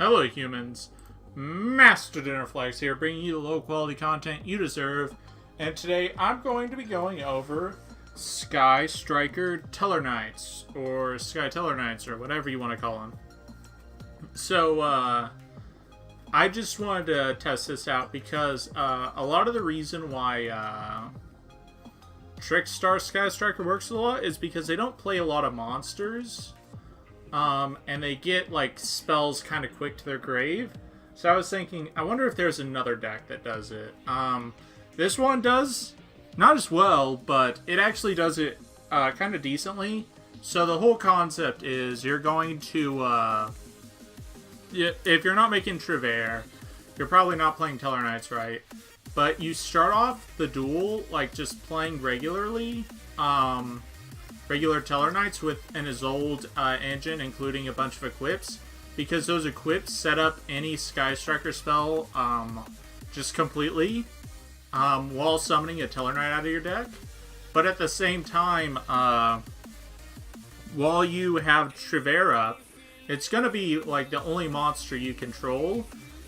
Hello humans, Master Dinnerflex here, bringing you the low quality content you deserve, and today I'm going to be going over Sky Striker Tellarknights, or Sky Tellarknights, or whatever you want to call them. So, I just wanted to test this out because a lot of the reason why Trickstar Sky Striker works a lot is because they don't play a lot of monsters. And they get, like, spells kind of quick to their grave. So I was thinking, I wonder if there's another deck that does it. This one does not as well, but it actually does it kind of decently. So the whole concept is you're going to, if you're not making Trevere, you're probably not playing Tellarknights right. But you start off the duel, like, just playing regularly, regular Tellarknights with an Isolde engine, including a bunch of equips, because those equips set up any Sky Striker spell just completely while summoning a Tellarknight out of your deck. But at the same time, while you have Trevere up, it's going to be like the only monster you control.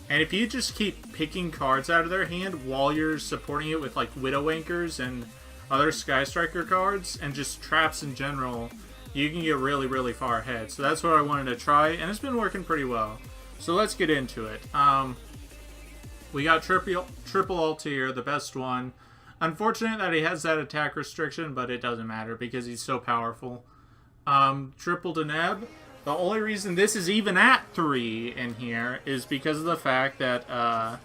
And if you just keep picking cards out of their hand while you're supporting it with like Widow Anchors and other Sky Striker cards, and just traps in general, you can get really, really far ahead. So that's what I wanted to try, and it's been working pretty well. So let's get into it. We got triple Altair, the best one. Unfortunate that he has that attack restriction, but it doesn't matter because he's so powerful. Triple Deneb. The only reason this is even at 3 in here is because of the fact that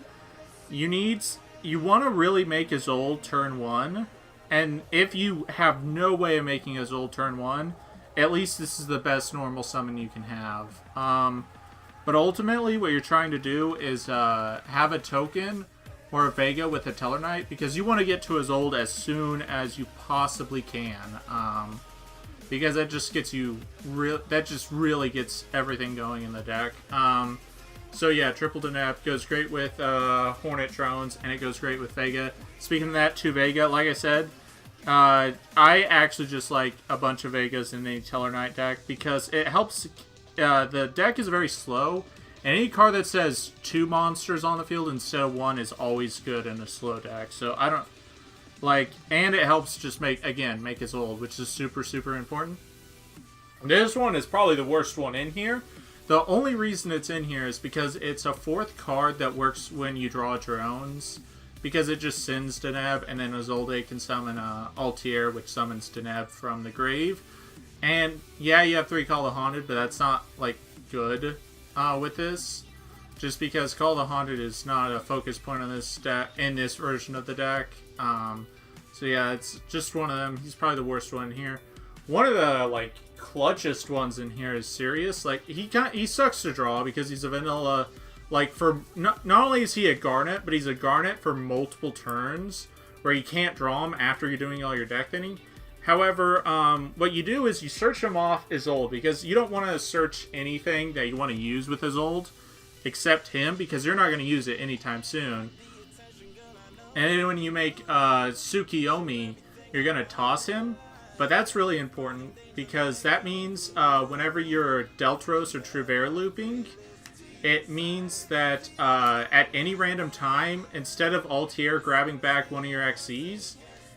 you want to really make Isolde turn 1. And if you have no way of making Isolde turn 1, at least this is the best normal summon you can have. But ultimately, what you're trying to do is have a token or a Vega with a Tellarknight, because you want to get to Isolde as soon as you possibly can. Because that just gets you really gets everything going in the deck. So yeah, Triple Deneb goes great with Hornet Drones, and it goes great with Vega. Speaking of that, to Vega, like I said, I actually just like a bunch of Vegas in a Tellarknight deck because it helps. The deck is very slow, and any card that says 2 monsters on the field instead of 1 is always good in a slow deck. So I don't like, and it helps just make Isolde, which is super, super important. This one is probably the worst one in here. The only reason it's in here is because it's a 4th card that works when you draw drones, because it just sends Deneb, and then Isolde can summon Altair, which summons Deneb from the grave. And yeah, you have 3 Call the Haunted, but that's not like good with this, just because Call the Haunted is not a focus point on this deck in this version of the deck. So yeah, it's just one of them. He's probably the worst one here. One of the like clutchest ones in here is Sirius. Like he sucks to draw because he's a vanilla. Like for not only is he a Garnet, but he's a Garnet for multiple turns where you can't draw him after you're doing all your deck thinning. However, what you do is you search him off Isolde, because you don't want to search anything that you want to use with Isolde except him, because you're not going to use it anytime soon. And then when you make Tsukiyomi, you're going to toss him. But that's really important, because that means whenever you're Deltros or Trevere looping, it means that at any random time, instead of Altair grabbing back one of your XCs,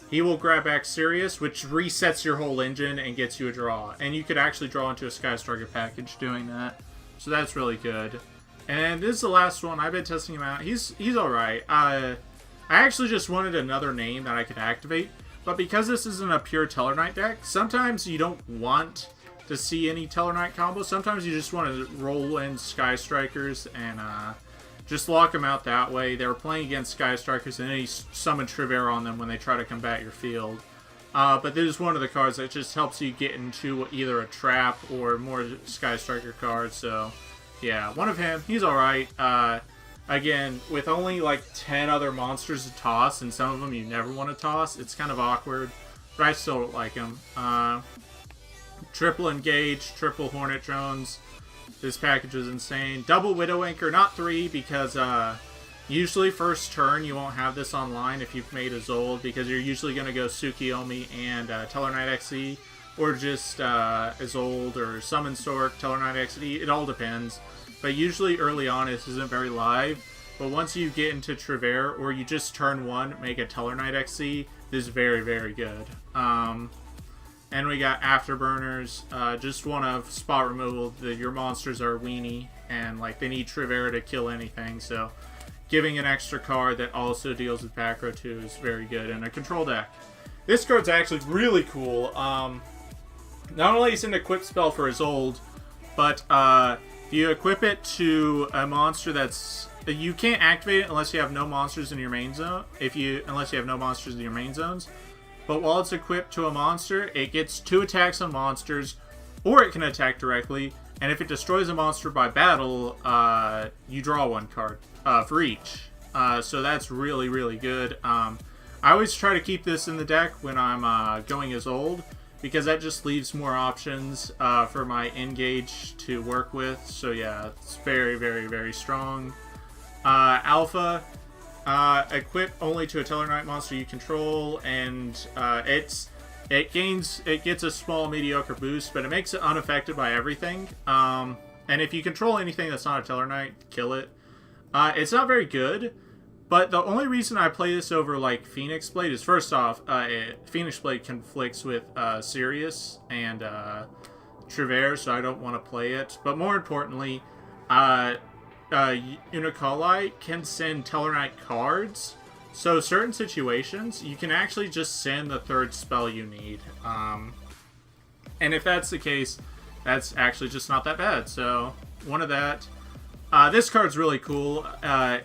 he will grab back Sirius, which resets your whole engine and gets you a draw. And you could actually draw into a Sky Striker package doing that. So that's really good. And this is the last one. I've been testing him out. He's alright. I actually just wanted another name that I could activate. But because this isn't a pure Tellarknight deck, sometimes you don't want to see any Tellarknight combos. Sometimes you just want to roll in Sky Strikers and just lock them out that way. They were playing against Sky Strikers, and then you summon Trevere on them when they try to combat your field. But this is one of the cards that just helps you get into either a trap or more Sky Striker cards. So yeah, one of him. He's alright. Again, with only like 10 other monsters to toss, and some of them you never want to toss, it's kind of awkward, but I still don't like him. Triple Engage, triple Hornet Drones. This package is insane. Double Widow Anchor, not 3, because usually first turn you won't have this online if you've made Isolde, because you're usually going to go Tsukiyomi and Tellarknight XE, or just Isolde or Summon Stork, Tellarknight XE. It all depends. but usually early on it isn't very live. But once you get into Trevere, or you just turn 1, make a Tellarkniight XC, this is very, very good. And we got Afterburners, just one of spot removal. Your monsters are weenie, and like they need Trevere to kill anything, so giving an extra card that also deals with back row too is very good in a control deck. This card's actually really cool. Not only is it an equip spell for his old, but if you equip it to a monster that's... You can't activate it unless you have no monsters in your main zone. Unless you have no monsters in your main zones. But while it's equipped to a monster, it gets 2 attacks on monsters, or it can attack directly. And if it destroys a monster by battle, you draw 1 card for each. So that's really, really good. I always try to keep this in the deck when I'm going as old, because that just leaves more options for my engage to work with. So yeah, it's very, very, very strong. Alpha, equip only to a Tellarkniight monster you control, and it gets a small mediocre boost, but it makes it unaffected by everything. And if you control anything that's not a Tellarknight, kill it. It's not very good, but the only reason I play this over like Phoenix Blade is, first off, Phoenix Blade conflicts with Sirius and Trevere, so I don't want to play it. But more importantly, Yugioh can send Tellarkniight cards, so certain situations you can actually just send the 3rd spell you need, and if that's the case, that's actually just not that bad. So one of that. This card's really cool.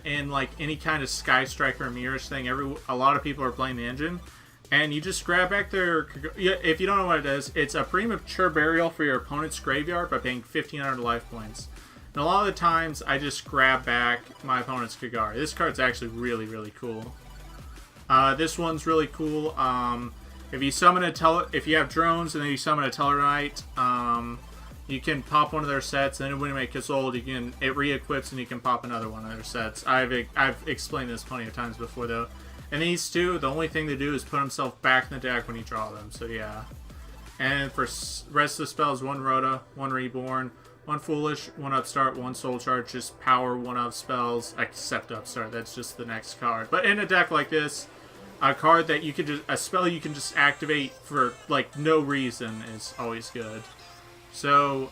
In like any kind of Sky Striker or Mirrors thing, a lot of people are playing the engine, and you just grab back their... If you don't know what it is, it's a premature burial for your opponent's graveyard by paying 1,500 life points. And a lot of the times, I just grab back my opponent's Kagari. This card's actually really, really cool. This one's really cool. If you summon if you have drones and then you summon a Tellarknight, you can pop one of their sets, and then when it makes old, it re-equips and you can pop another one of their sets. I've explained this plenty of times before though. And these two, the only thing they do is put himself back in the deck when you draw them. So yeah. And for rest of the spells, 1 Rhoda, 1 Reborn, 1 Foolish, 1 Upstart, 1 Soul Charge, just power 1 of spells, except Upstart. That's just the next card. But in a deck like this, a card that you can just, a spell you can just activate for like no reason is always good. So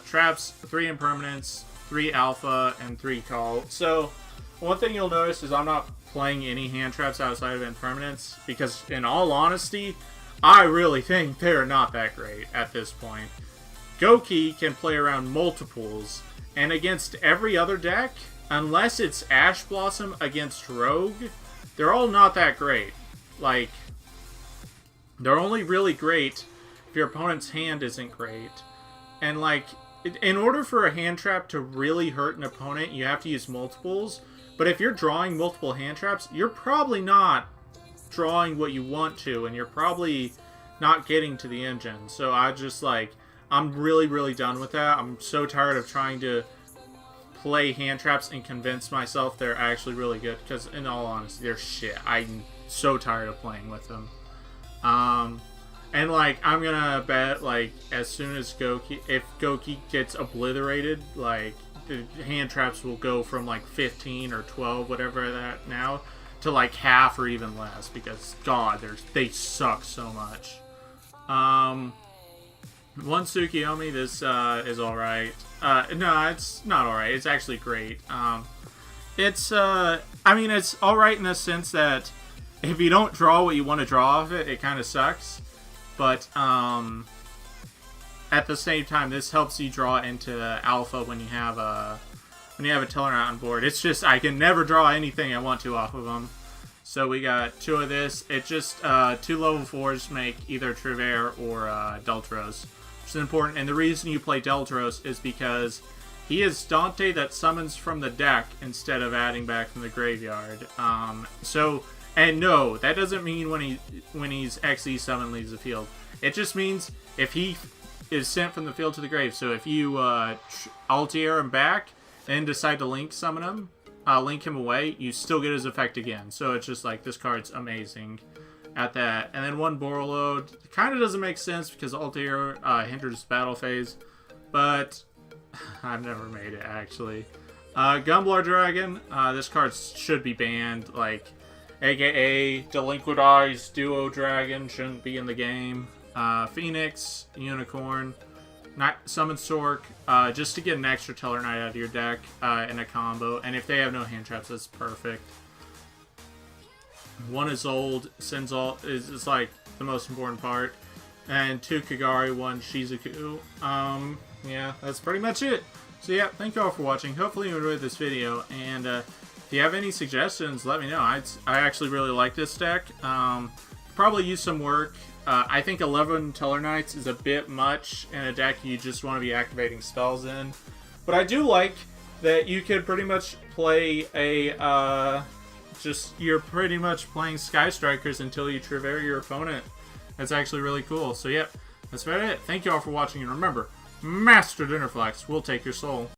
traps, 3 impermanents, 3 alpha, and 3 call. So one thing you'll notice is I'm not playing any hand traps outside of impermanents, because in all honesty, I really think they're not that great at this point. Goki can play around multiples, and against every other deck, unless it's Ash Blossom against Rogue, they're all not that great. Like, they're only really great if your opponent's hand isn't great. And like, in order for a hand trap to really hurt an opponent, you have to use multiples. But if you're drawing multiple hand traps, you're probably not drawing what you want to, and you're probably not getting to the engine. So I just like... I'm really, really done with that. I'm so tired of trying to play hand traps and convince myself they're actually really good, because in all honesty, they're shit. I'm so tired of playing with them. And like, I'm gonna bet, like, as soon as if Goki gets obliterated, like, the hand traps will go from like 15 or 12, whatever that now, to like half or even less, because god, they suck so much. One Tsukiyomi, this is alright. No, it's not alright. It's actually great. I mean, it's alright in the sense that if you don't draw what you want to draw off it, it kind of sucks. But, at the same time, this helps you draw into alpha when you have a Tellarkniight on board. It's just, I can never draw anything I want to off of them. So we got 2 of this. It just, 2 level 4s make either Trevere or Deltros, which is important. And the reason you play Deltros is because he is Dante that summons from the deck instead of adding back from the graveyard. And no, that doesn't mean when he's XE summon leaves the field. It just means if he is sent from the field to the grave. So if you Altair him back, then decide to link summon him, link him away, you still get his effect again. So it's just like, this card's amazing at that. And then 1 Borreload. Kind of doesn't make sense because Altair hinders battle phase. But I've never made it, actually. Gumblar Dragon. This card should be banned. Like, aka Delinquidized Duo Dragon shouldn't be in the game. Phoenix, Unicorn, Summon Stork, just to get an extra Tellarknight out of your deck in a combo. And if they have no hand traps, that's perfect. One is old, Sinzal is like the most important part. And 2 Kagari, 1 Shizuku. Yeah, that's pretty much it. So yeah, thank you all for watching. Hopefully you enjoyed this video. And if you have any suggestions, let me know. I actually really like this deck. Probably use some work. I think 11 Tellarknights is a bit much in a deck you just want to be activating spells in. But I do like that you could pretty much play a... you're pretty much playing Sky Strikers until you Trivera your opponent. That's actually really cool. So, yep, that's about it. Thank you all for watching, and remember, Master Dinnerflex will take your soul.